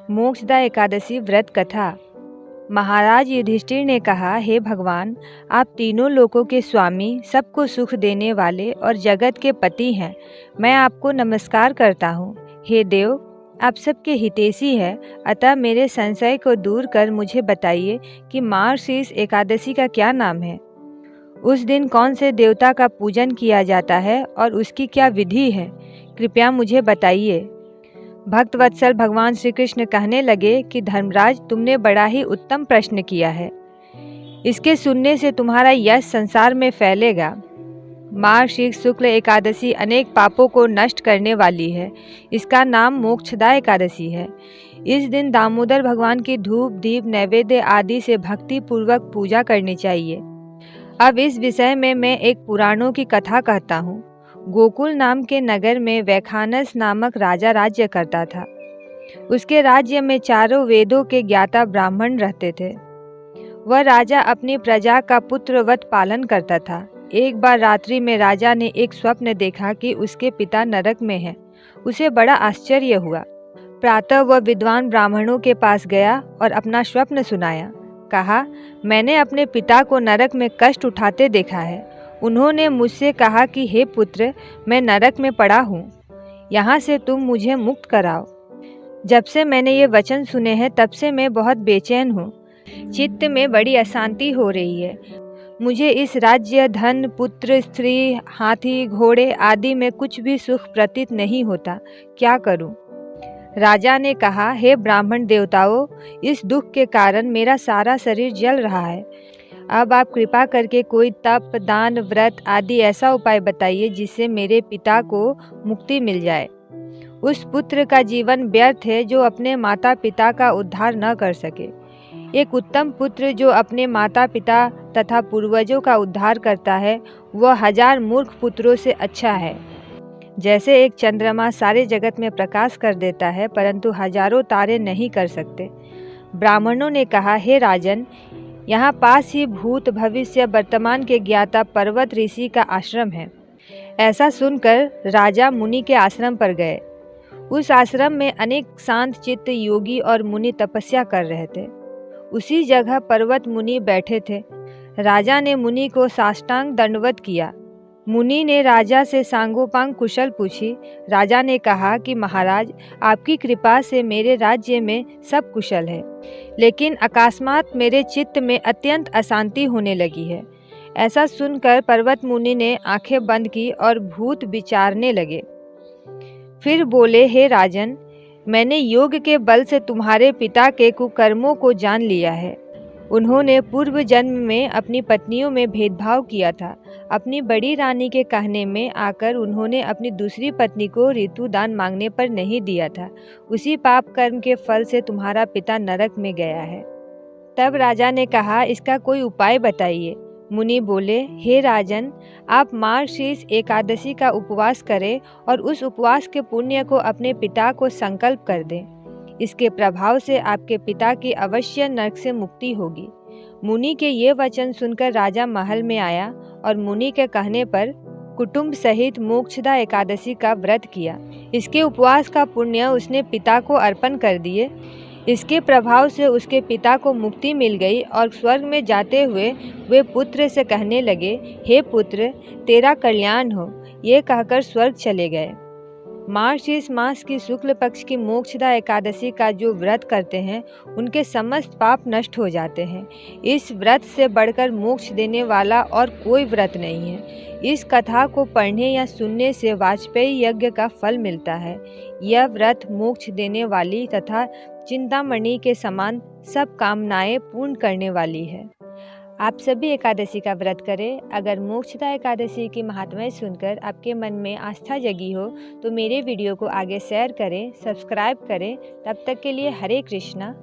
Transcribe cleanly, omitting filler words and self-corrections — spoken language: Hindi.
मोक्षदा एकादशी व्रत कथा। महाराज युधिष्ठिर ने कहा, हे भगवान, आप तीनों लोकों के स्वामी, सबको सुख देने वाले और जगत के पति हैं। मैं आपको नमस्कार करता हूँ। हे देव, आप सबके हितैषी हैं, अतः मेरे संशय को दूर कर मुझे बताइए कि मार्गशीर्ष एकादशी का क्या नाम है। उस दिन कौन से देवता का पूजन किया जाता है और उसकी क्या विधि है, कृपया मुझे बताइए। भक्त वत्सल भगवान श्री कृष्ण कहने लगे कि धर्मराज, तुमने बड़ा ही उत्तम प्रश्न किया है। इसके सुनने से तुम्हारा यश संसार में फैलेगा। मार्गशीर्ष शुक्ल एकादशी अनेक पापों को नष्ट करने वाली है। इसका नाम मोक्षदा एकादशी है। इस दिन दामोदर भगवान की धूप दीप नैवेद्य आदि से भक्ति पूर्वक पूजा करनी चाहिए। अब इस विषय में मैं एक पुराणों की कथा कहता हूँ। गोकुल नाम के नगर में वैखानस नामक राजा राज्य करता था। उसके राज्य में चारों वेदों के ज्ञाता ब्राह्मण रहते थे। वह राजा अपनी प्रजा का पुत्रवत पालन करता था। एक बार रात्रि में राजा ने एक स्वप्न देखा कि उसके पिता नरक में हैं। उसे बड़ा आश्चर्य हुआ। प्रातः वह विद्वान ब्राह्मणों के पास गया और अपना स्वप्न सुनाया। कहा, मैंने अपने पिता को नरक में कष्ट उठाते देखा है। उन्होंने मुझसे कहा कि हे पुत्र, मैं नरक में पड़ा हूँ, यहाँ से तुम मुझे मुक्त कराओ। जब से मैंने ये वचन सुने हैं तब से मैं बहुत बेचैन हूँ। चित्त में बड़ी अशांति हो रही है। मुझे इस राज्य, धन, पुत्र, स्त्री, हाथी, घोड़े आदि में कुछ भी सुख प्रतीत नहीं होता। क्या करूँ? राजा ने कहा, हे ब्राह्मण देवताओं, इस दुख के कारण मेरा सारा शरीर जल रहा है। अब आप कृपा करके कोई तप, दान, व्रत आदि ऐसा उपाय बताइए जिससे मेरे पिता को मुक्ति मिल जाए। उस पुत्र का जीवन व्यर्थ है जो अपने माता पिता का उद्धार न कर सके। एक उत्तम पुत्र जो अपने माता पिता तथा पूर्वजों का उद्धार करता है, वह 1000 मूर्ख पुत्रों से अच्छा है। जैसे एक चंद्रमा सारे जगत में प्रकाश कर देता है, परंतु हजारों तारे नहीं कर सकते। ब्राह्मणों ने कहा, हे राजन, यहाँ पास ही भूत, भविष्य, वर्तमान के ज्ञाता पर्वत ऋषि का आश्रम है। ऐसा सुनकर राजा मुनि के आश्रम पर गए। उस आश्रम में अनेक शांत चित्त योगी और मुनि तपस्या कर रहे थे। उसी जगह पर्वत मुनि बैठे थे। राजा ने मुनि को साष्टांग दंडवत किया। मुनि ने राजा से सांगोपांग कुशल पूछी। राजा ने कहा कि महाराज, आपकी कृपा से मेरे राज्य में सब कुशल है, लेकिन अकस्मात मेरे चित्त में अत्यंत अशांति होने लगी है। ऐसा सुनकर पर्वत मुनि ने आंखें बंद की और भूत विचारने लगे। फिर बोले, हे राजन, मैंने योग के बल से तुम्हारे पिता के कुकर्मों को जान लिया है। उन्होंने पूर्व जन्म में अपनी पत्नियों में भेदभाव किया था। अपनी बड़ी रानी के कहने में आकर उन्होंने अपनी दूसरी पत्नी को ऋतुदान मांगने पर नहीं दिया था। उसी पाप कर्म के फल से तुम्हारा पिता नरक में गया है। तब राजा ने कहा, इसका कोई उपाय बताइए। मुनि बोले, हे राजन, आप मार्गशीर्ष एकादशी का उपवास करें और उस उपवास के पुण्य को अपने पिता को संकल्प कर दें। इसके प्रभाव से आपके पिता की अवश्य नरक से मुक्ति होगी। मुनि के ये वचन सुनकर राजा महल में आया और मुनि के कहने पर कुटुंब सहित मोक्षदा एकादशी का व्रत किया। इसके उपवास का पुण्य उसने पिता को अर्पण कर दिए। इसके प्रभाव से उसके पिता को मुक्ति मिल गई और स्वर्ग में जाते हुए वे पुत्र से कहने लगे, हे पुत्र, तेरा कल्याण हो। ये कहकर स्वर्ग चले गए। मार्गशीर्ष मास की शुक्ल पक्ष की मोक्षदा एकादशी का जो व्रत करते हैं, उनके समस्त पाप नष्ट हो जाते हैं। इस व्रत से बढ़कर मोक्ष देने वाला और कोई व्रत नहीं है। इस कथा को पढ़ने या सुनने से वाजपेयी यज्ञ का फल मिलता है। यह व्रत मोक्ष देने वाली तथा चिंतामणि के समान सब कामनाएं पूर्ण करने वाली है। आप सभी एकादशी का व्रत करें। अगर मोक्षदा एकादशी की महात्म्य सुनकर आपके मन में आस्था जगी हो तो मेरे वीडियो को आगे शेयर करें, सब्सक्राइब करें। तब तक के लिए हरे कृष्णा।